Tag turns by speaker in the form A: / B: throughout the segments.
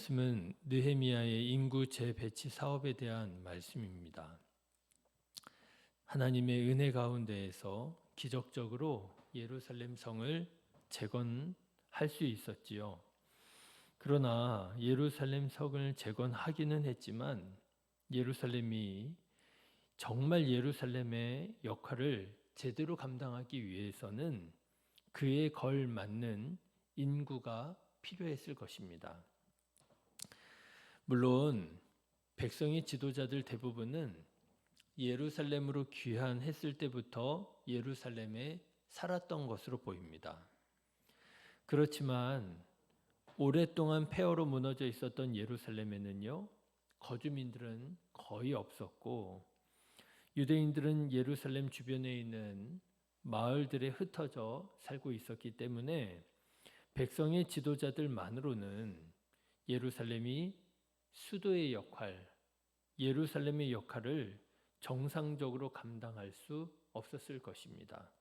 A: 말씀은 느헤미야의 인구 재배치 사업에 대한 말씀입니다. 하나님의 은혜 가운데에서 기적적으로 예루살렘 성을 재건할 수 있었지요. 그러나 예루살렘 성을 재건하기는 했지만 예루살렘이 정말 예루살렘의 역할을 제대로 감당하기 위해서는 그에 걸맞는 인구가 필요했을 것입니다. 물론 백성의 지도자들 대부분은 예루살렘으로 귀환했을 때부터 예루살렘에 살았던 것으로 보입니다. 그렇지만 오랫동안 폐허로 무너져 있었던 예루살렘에는요, 거주민들은 거의 없었고 유대인들은 예루살렘 주변에 있는 마을들에 흩어져 살고 있었기 때문에 백성의 지도자들만으로는 예루살렘이 수도의 역할, 예루살렘의 역할을 정상적으로 감당할 수 없었을 것입니다.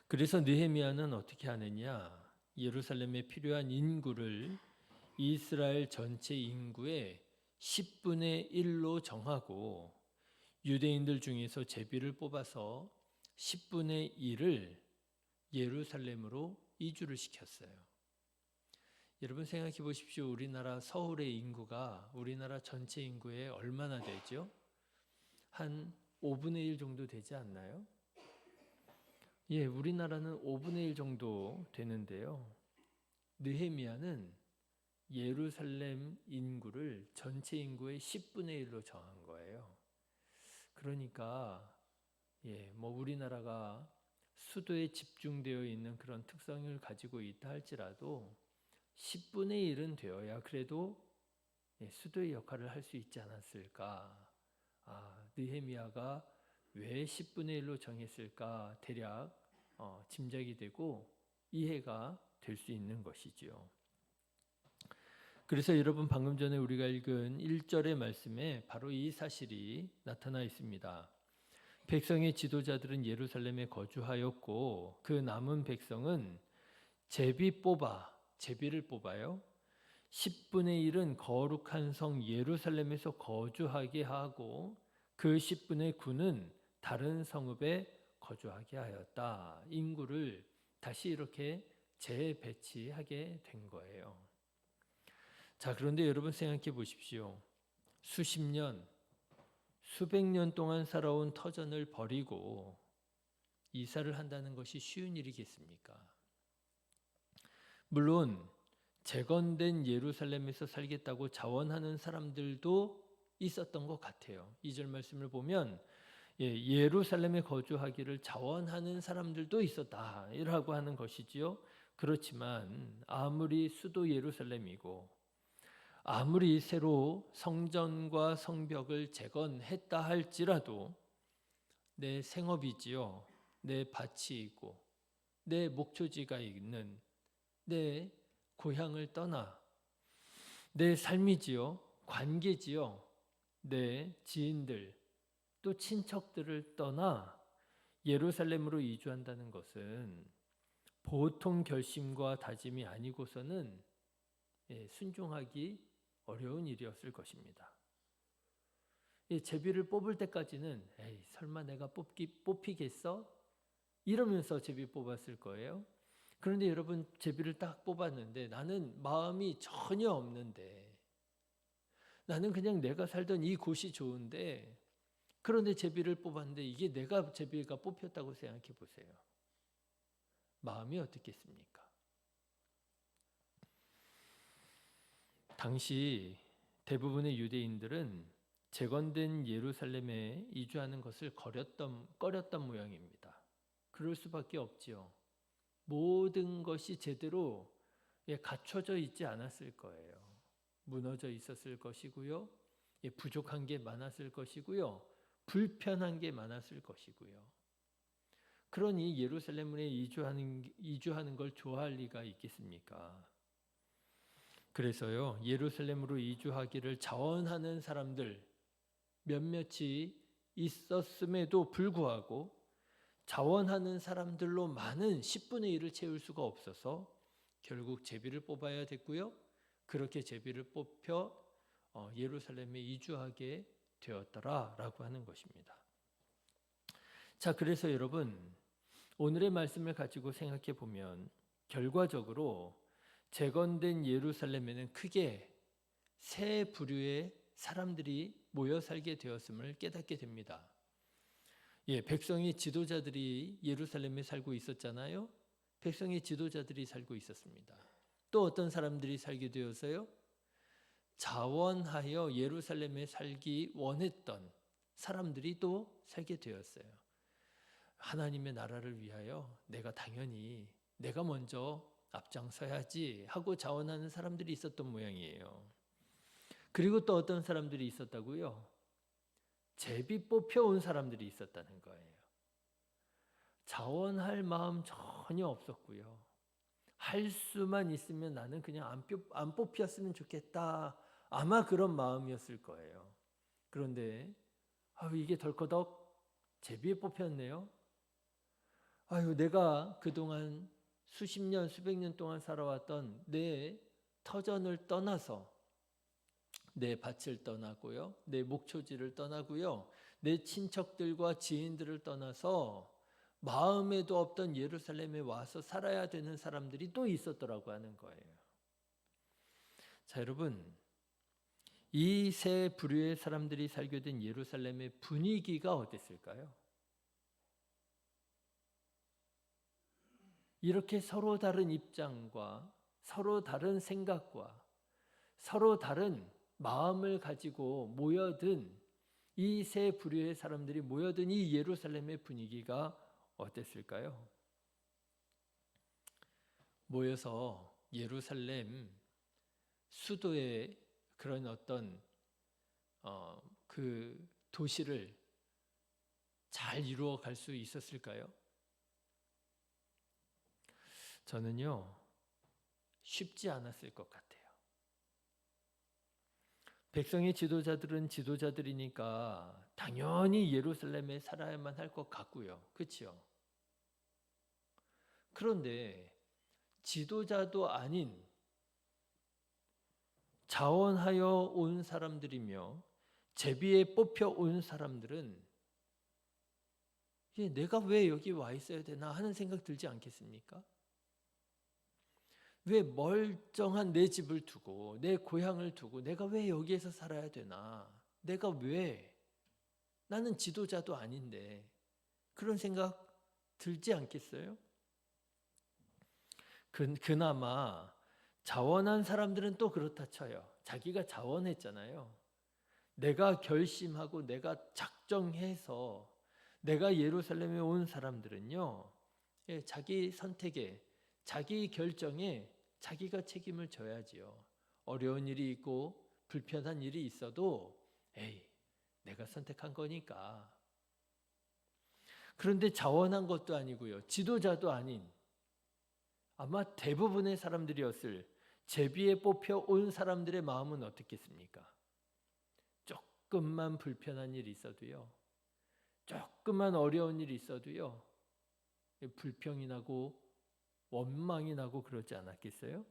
A: 그래서 느헤미야는 어떻게 하느냐? 예루살렘에 필요한 인구를 이스라엘 전체 인구의 10분의 1로 정하고 유대인들 중에서 제비를 뽑아서 10분의 1을 예루살렘으로 이주를 시켰어요. 여러분 생각해 보십시오. 우리나라 서울의 인구가 우리나라 전체 인구의 얼마나 되죠? 한 5분의 1 정도 되지 않나요? 예, 우리나라는 5분의 1 정도 되는데요. 느헤미야는 예루살렘 인구를 전체 인구의 10분의 1로 정한 거예요. 그러니까 우리나라가 수도에 집중되어 있는 그런 특성을 가지고 있다 할지라도 10분의 1은 되어야 그래도 수도의 역할을 할 수 있지 않았을까. 느헤미야가 왜 10분의 1로 정했을까 대략 짐작이 되고 이해가 될 수 있는 것이지요. 그래서 여러분 방금 전에 우리가 읽은 1절의 말씀에 바로 이 사실이 나타나 있습니다. 백성의 지도자들은 예루살렘에 거주하였고 그 남은 백성은 제비를 뽑아요. 10분의 1은 거룩한 성 예루살렘에서 거주하게 하고 그 10분의 9는 다른 성읍에 거주하게 하였다. 인구를 다시 이렇게 재배치하게 된 거예요. 자, 그런데 여러분 생각해 보십시오. 수십 년, 수백 년 동안 살아온 터전을 버리고 이사를 한다는 것이 쉬운 일이겠습니까? 물론 재건된 예루살렘에서 살겠다고 자원하는 사람들도 있었던 것 같아요. 2절 말씀을 보면 예루살렘에 거주하기를 자원하는 사람들도 있었다라고 하는 것이지요. 그렇지만 아무리 수도 예루살렘이고 아무리 새로 성전과 성벽을 재건했다 할지라도 내 생업이지요. 내 밭이 있고 내 목초지가 있는 내 고향을 떠나 내 삶이지요. 관계지요. 내 지인들 또 친척들을 떠나 예루살렘으로 이주한다는 것은 보통 결심과 다짐이 아니고서는 순종하기 어려운 일이었을 것입니다. 제비를 뽑을 때까지는 설마 내가 뽑히겠어? 이러면서 제비 뽑았을 거예요. 그런데 여러분 제비를 딱 뽑았는데 나는 마음이 전혀 없는데 나는 그냥 내가 살던 이 곳이 좋은데 그런데 제비를 뽑았는데 이게 내가 제비가 뽑혔다고 생각해 보세요. 마음이 어떻겠습니까? 당시 대부분의 유대인들은 재건된 예루살렘에 이주하는 것을 꺼렸던 모양입니다. 그럴 수밖에 없지요. 모든 것이 제대로 갖춰져 있지 않았을 거예요. 무너져 있었을 것이고요. 부족한 게 많았을 것이고요. 불편한 게 많았을 것이고요. 그러니 예루살렘에 이주하는 걸 좋아할 리가 있겠습니까? 그래서요, 예루살렘으로 이주하기를 자원하는 사람들 몇몇이 있었음에도 불구하고 자원하는 사람들로 많은 10분의 1을 채울 수가 없어서 결국 제비를 뽑아야 됐고요. 그렇게 제비를 뽑혀 예루살렘에 이주하게 되었더라라고 하는 것입니다. 자, 그래서 여러분 오늘의 말씀을 가지고 생각해 보면 결과적으로 재건된 예루살렘에는 크게 세 부류의 사람들이 모여 살게 되었음을 깨닫게 됩니다. 예, 백성의 지도자들이 예루살렘에 살고 있었잖아요. 백성의 지도자들이 살고 있었습니다. 또 어떤 사람들이 살게 되었어요? 자원하여 예루살렘에 살기 원했던 사람들이 또 살게 되었어요. 하나님의 나라를 위하여 내가 먼저 앞장서야지 하고 자원하는 사람들이 있었던 모양이에요. 그리고 또 어떤 사람들이 있었다고요? 제비 뽑혀온 사람들이 있었다는 거예요. 자원할 마음 전혀 없었고요. 할 수만 있으면 나는 그냥 안 뽑혔으면 좋겠다. 아마 그런 마음이었을 거예요. 그런데 이게 덜커덕 제비에 뽑혔네요. 내가 그동안 수십 년, 수백 년 동안 살아왔던 내 터전을 떠나서 내 밭을 떠나고요. 내 목초지를 떠나고요. 내 친척들과 지인들을 떠나서 마음에도 없던 예루살렘에 와서 살아야 되는 사람들이 또 있었더라고 하는 거예요. 자, 여러분, 이 세 부류의 사람들이 살게 된 예루살렘의 분위기가 어땠을까요? 이렇게 서로 다른 입장과 서로 다른 생각과 서로 다른 마음을 가지고 모여든 이 세 부류의 사람들이 모여든 이 예루살렘의 분위기가 어땠을까요? 모여서 예루살렘 수도의 그런 어떤 그 도시를 잘 이루어 갈 수 있었을까요? 저는요, 쉽지 않았을 것 같아요. 백성의 지도자들은 지도자들이니까 당연히 예루살렘에 살아야만 할 것 같고요. 그렇죠? 그런데 지도자도 아닌 자원하여 온 사람들이며 제비에 뽑혀 온 사람들은 내가 왜 여기 와 있어야 되나 하는 생각 들지 않겠습니까? 왜 멀쩡한 내 집을 두고 내 고향을 두고 내가 왜 여기에서 살아야 되나? 나는 지도자도 아닌데 그런 생각 들지 않겠어요? 그나마 자원한 사람들은 또 그렇다 쳐요. 자기가 자원했잖아요. 내가 결심하고 내가 작정해서 내가 예루살렘에 온 사람들은요, 자기 선택에, 자기 결정에 자기가 책임을 져야지요. 어려운 일이 있고 불편한 일이 있어도 내가 선택한 거니까. 그런데 자원한 것도 아니고요. 지도자도 아닌 아마 대부분의 사람들이었을 제비에 뽑혀 온 사람들의 마음은 어떻겠습니까? 조금만 불편한 일이 있어도요. 조금만 어려운 일이 있어도요. 불평이 나고 원망이 나고 그러지 않았겠어요?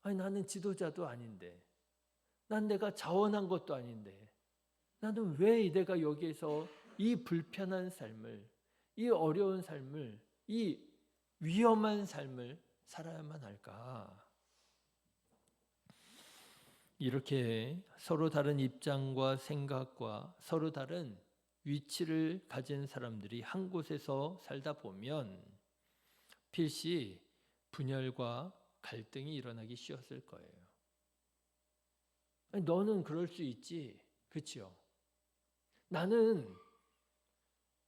A: 나는 지도자도 아닌데, 난 내가 자원한 것도 아닌데, 나는 왜 내가 여기에서 이 불편한 삶을, 이 어려운 삶을, 이 위험한 삶을 살아야만 할까? 이렇게 서로 다른 입장과 생각과 서로 다른 위치를 가진 사람들이 한 곳에서 살다 보면 필시 분열과 갈등이 일어나기 쉬웠을 거예요. 너는 그럴 수 있지, 그렇죠? 나는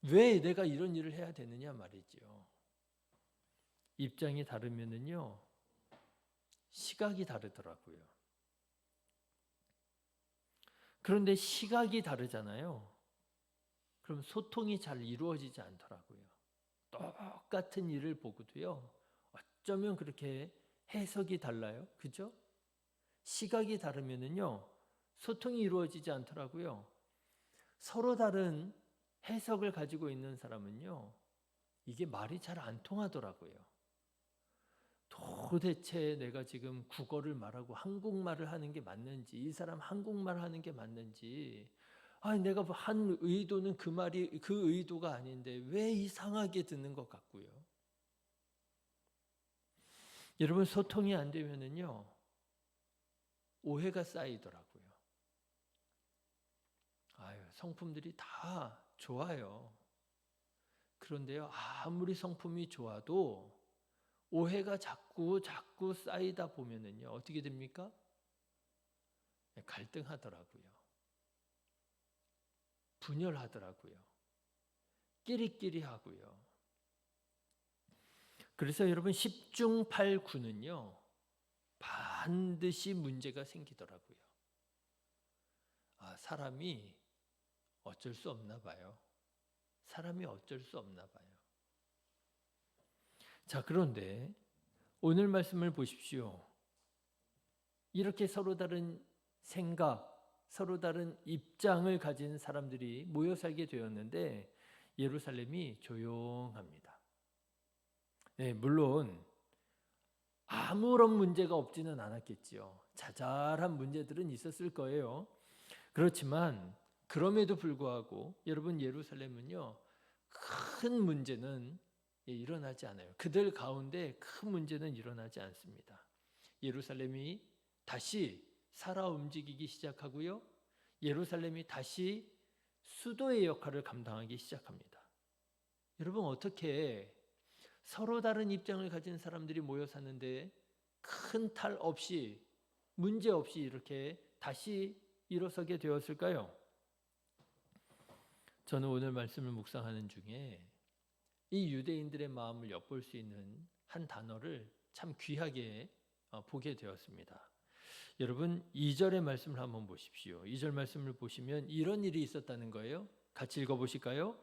A: 왜 내가 이런 일을 해야 되느냐 말이죠. 입장이 다르면은요, 시각이 다르더라고요. 그런데 시각이 다르잖아요. 그럼 소통이 잘 이루어지지 않더라고요. 똑같은 일을 보고도요, 어쩌면 그렇게 해석이 달라요. 그죠? 시각이 다르면은요, 소통이 이루어지지 않더라고요. 서로 다른 해석을 가지고 있는 사람은요, 이게 말이 잘 안 통하더라고요. 도대체 내가 지금 국어를 말하고 한국말을 하는 게 맞는지, 이 사람 한국말 하는 게 맞는지, 내가 한 의도는 그 말이 그 의도가 아닌데 왜 이상하게 듣는 것 같고요. 여러분, 소통이 안 되면은요, 오해가 쌓이더라고요. 성품들이 다 좋아요. 그런데요, 아무리 성품이 좋아도 오해가 자꾸 쌓이다 보면은요, 어떻게 됩니까? 갈등하더라고요. 분열하더라고요. 끼리끼리 하고요. 그래서 여러분 10중 8구는요, 반드시 문제가 생기더라고요. 사람이 어쩔 수 없나 봐요. 사람이 어쩔 수 없나 봐요. 자, 그런데 오늘 말씀을 보십시오. 이렇게 서로 다른 생각, 서로 다른 입장을 가진 사람들이 모여 살게 되었는데 예루살렘이 조용합니다. 네, 물론 아무런 문제가 없지는 않았겠지요. 자잘한 문제들은 있었을 거예요. 그렇지만 그럼에도 불구하고 여러분, 예루살렘은요, 큰 문제는 일어나지 않아요. 그들 가운데 큰 문제는 일어나지 않습니다. 예루살렘이 다시 살아 움직이기 시작하고요, 예루살렘이 다시 수도의 역할을 감당하기 시작합니다. 여러분, 어떻게 서로 다른 입장을 가진 사람들이 모여 사는데 큰 탈 없이, 문제 없이 이렇게 다시 일어서게 되었을까요? 저는 오늘 말씀을 묵상하는 중에 이 유대인들의 마음을 엿볼 수 있는 한 단어를 참 귀하게 보게 되었습니다. 여러분, 2절의 말씀을 한번 보십시오. 2절 말씀을 보시면 이런 일이 있었다는 거예요. 같이 읽어보실까요?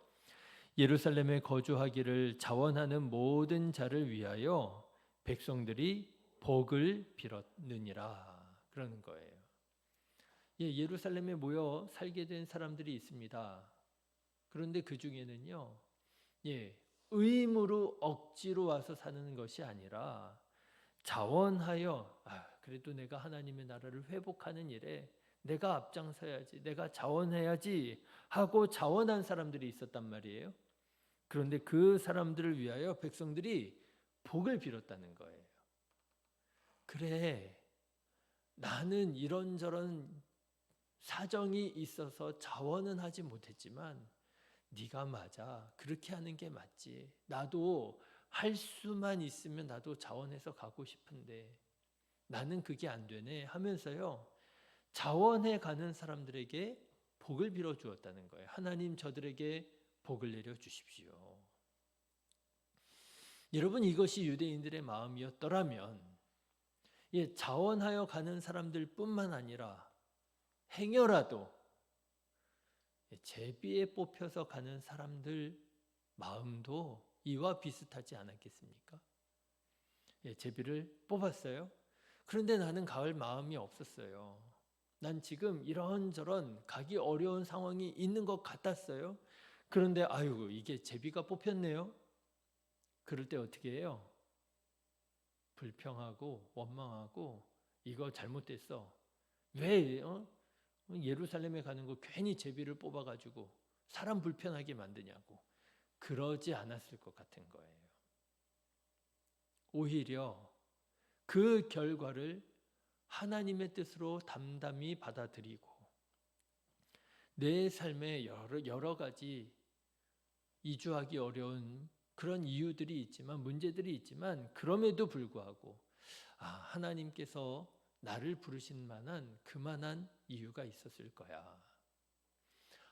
A: 예루살렘에 거주하기를 자원하는 모든 자를 위하여 백성들이 복을 빌었느니라, 그러는 거예요. 예루살렘에 모여 살게 된 사람들이 있습니다. 그런데 그 중에는요, 의무로 억지로 와서 사는 것이 아니라 자원하여, 그래도 내가 하나님의 나라를 회복하는 일에 내가 앞장서야지, 내가 자원해야지 하고 자원한 사람들이 있었단 말이에요. 그런데 그 사람들을 위하여 백성들이 복을 빌었다는 거예요. 그래, 나는 이런저런 사정이 있어서 자원은 하지 못했지만 네가 맞아, 그렇게 하는 게 맞지, 나도 할 수만 있으면 나도 자원해서 가고 싶은데 나는 그게 안 되네 하면서요, 자원해 가는 사람들에게 복을 빌어 주었다는 거예요. 하나님, 저들에게 복을 내려 주십시오. 여러분, 이것이 유대인들의 마음이었더라면 자원하여 가는 사람들 뿐만 아니라 행여라도 제비에 뽑혀서 가는 사람들 마음도 이와 비슷하지 않았겠습니까? 제비를 뽑았어요. 그런데 나는 갈 마음이 없었어요. 난 지금 이런저런 가기 어려운 상황이 있는 것 같았어요. 그런데 아이고, 이게 제비가 뽑혔네요. 그럴 때 어떻게 해요? 불평하고 원망하고, 이거 잘못됐어, 왜 예루살렘에 가는 거 괜히 제비를 뽑아가지고 사람 불편하게 만드냐고, 그러지 않았을 것 같은 거예요. 오히려 그 결과를 하나님의 뜻으로 담담히 받아들이고, 내 삶에 여러 가지 이주하기 어려운 그런 이유들이 있지만, 문제들이 있지만, 그럼에도 불구하고 하나님께서 나를 부르신 만한 그만한 이유가 있었을 거야,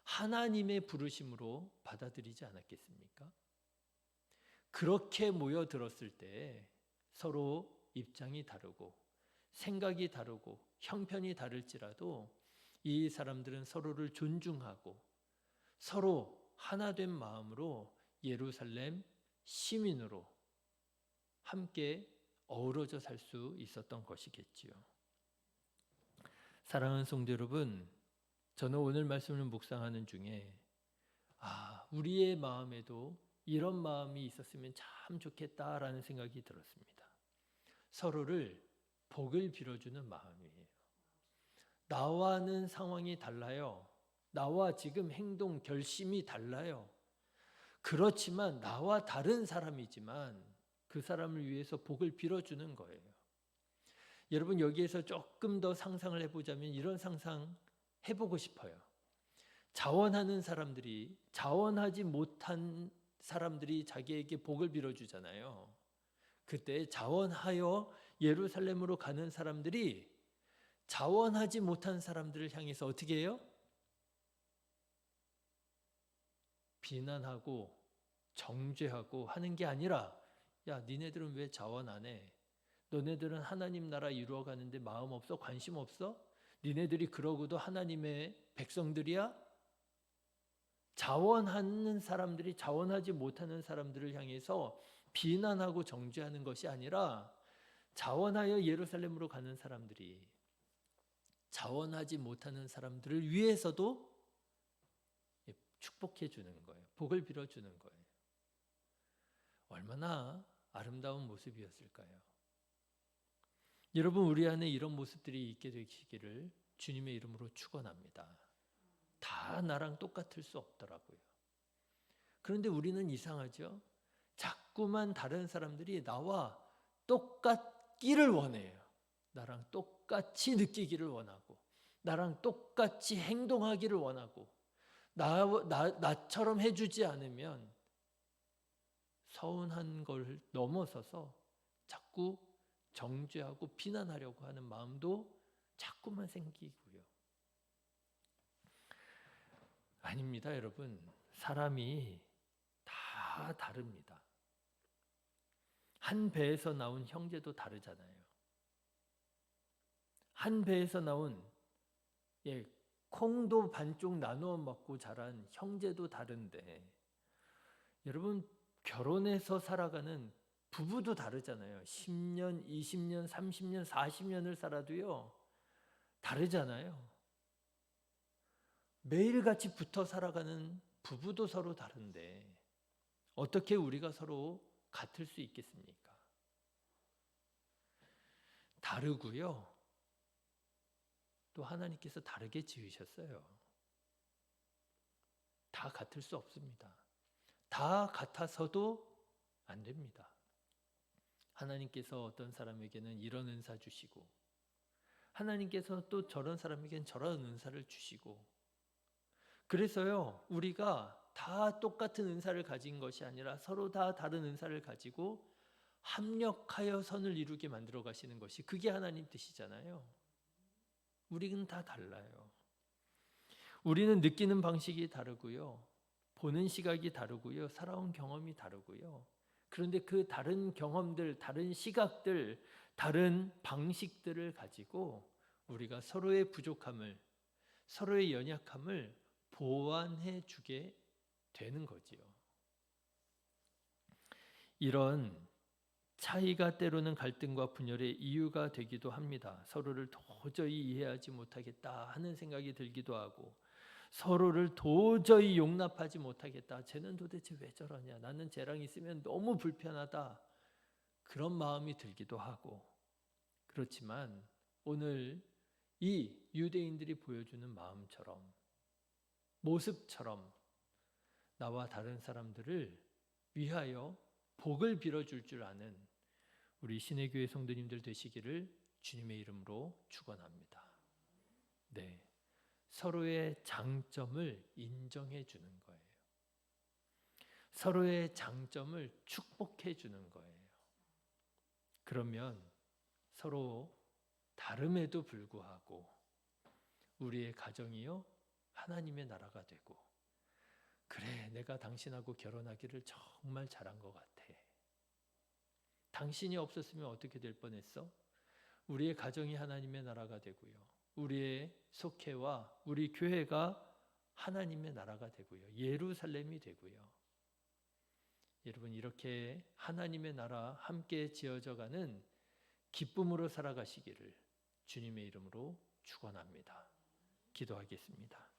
A: 하나님의 부르심으로 받아들이지 않았겠습니까? 그렇게 모여들었을 때 서로 입장이 다르고 생각이 다르고 형편이 다를지라도 이 사람들은 서로를 존중하고 서로 하나된 마음으로 예루살렘 시민으로 함께 어우러져 살 수 있었던 것이겠지요. 사랑하는 성도 여러분, 저는 오늘 말씀을 묵상하는 중에 우리의 마음에도 이런 마음이 있었으면 참 좋겠다라는 생각이 들었습니다. 서로를 복을 빌어주는 마음이에요. 나와는 상황이 달라요. 나와 지금 행동, 결심이 달라요. 그렇지만 나와 다른 사람이지만 그 사람을 위해서 복을 빌어주는 거예요. 여러분 여기에서 조금 더 상상을 해보자면 이런 상상 해보고 싶어요. 자원하는 사람들이 자원하지 못한 사람들이 자기에게 복을 빌어주잖아요. 그때 자원하여 예루살렘으로 가는 사람들이 자원하지 못한 사람들을 향해서 어떻게 해요? 비난하고 정죄하고 하는 게 아니라 야, 니네들은 왜 자원 안 해? 너네들은 하나님 나라 이루어가는데 마음 없어? 관심 없어? 니네들이 그러고도 하나님의 백성들이야? 자원하는 사람들이 자원하지 못하는 사람들을 향해서 비난하고 정죄하는 것이 아니라 자원하여 예루살렘으로 가는 사람들이 자원하지 못하는 사람들을 위해서도 축복해 주는 거예요. 복을 빌어 주는 거예요. 얼마나 아름다운 모습이었을까요? 여러분 우리 안에 이런 모습들이 있게 되시기를 주님의 이름으로 축원합니다. 다 나랑 똑같을 수 없더라고요. 그런데 우리는 이상하죠? 자꾸만 다른 사람들이 나와 똑같기를 원해요. 나랑 똑같이 느끼기를 원하고 나랑 똑같이 행동하기를 원하고 나처럼 해주지 않으면 서운한 걸 넘어서서 자꾸 정죄하고 비난하려고 하는 마음도 자꾸만 생기고요. 아닙니다, 여러분. 사람이 다 다릅니다. 한 배에서 나온 형제도 다르잖아요. 한 배에서 나온 콩도 반쪽 나누어 먹고 자란 형제도 다른데 여러분 결혼해서 살아가는 부부도 다르잖아요. 10년, 20년, 30년, 40년을 살아도요. 다르잖아요. 매일같이 붙어 살아가는 부부도 서로 다른데 어떻게 우리가 서로 같을 수 있겠습니까? 다르고요. 또 하나님께서 다르게 지으셨어요. 다 같을 수 없습니다. 다 같아서도 안 됩니다. 하나님께서 어떤 사람에게는 이런 은사 주시고 하나님께서 또 저런 사람에게는 저런 은사를 주시고 그래서요 우리가 다 똑같은 은사를 가진 것이 아니라 서로 다 다른 은사를 가지고 합력하여 선을 이루게 만들어 가시는 것이 그게 하나님 뜻이잖아요. 우리는 다 달라요. 우리는 느끼는 방식이 다르고요. 보는 시각이 다르고요. 살아온 경험이 다르고요. 그런데 그 다른 경험들, 다른 시각들, 다른 방식들을 가지고 우리가 서로의 부족함을, 서로의 연약함을 보완해 주게 되는 거지요. 이런 차이가 때로는 갈등과 분열의 이유가 되기도 합니다. 서로를 도저히 이해하지 못하겠다 하는 생각이 들기도 하고 서로를 도저히 용납하지 못하겠다. 쟤는 도대체 왜 저러냐. 나는 쟤랑 있으면 너무 불편하다. 그런 마음이 들기도 하고 그렇지만 오늘 이 유대인들이 보여주는 마음처럼 모습처럼 나와 다른 사람들을 위하여 복을 빌어줄 줄 아는 우리 신의교회 성도님들 되시기를 주님의 이름으로 축원합니다. 네, 서로의 장점을 인정해 주는 거예요. 서로의 장점을 축복해 주는 거예요. 그러면 서로 다름에도 불구하고 우리의 가정이요 하나님의 나라가 되고 그래 내가 당신하고 결혼하기를 정말 잘한 것 같아. 당신이 없었으면 어떻게 될 뻔했어? 우리의 가정이 하나님의 나라가 되고요. 우리의 속회와 우리 교회가 하나님의 나라가 되고요. 예루살렘이 되고요. 여러분 이렇게 하나님의 나라 함께 지어져가는 기쁨으로 살아가시기를 주님의 이름으로 축원합니다. 기도하겠습니다.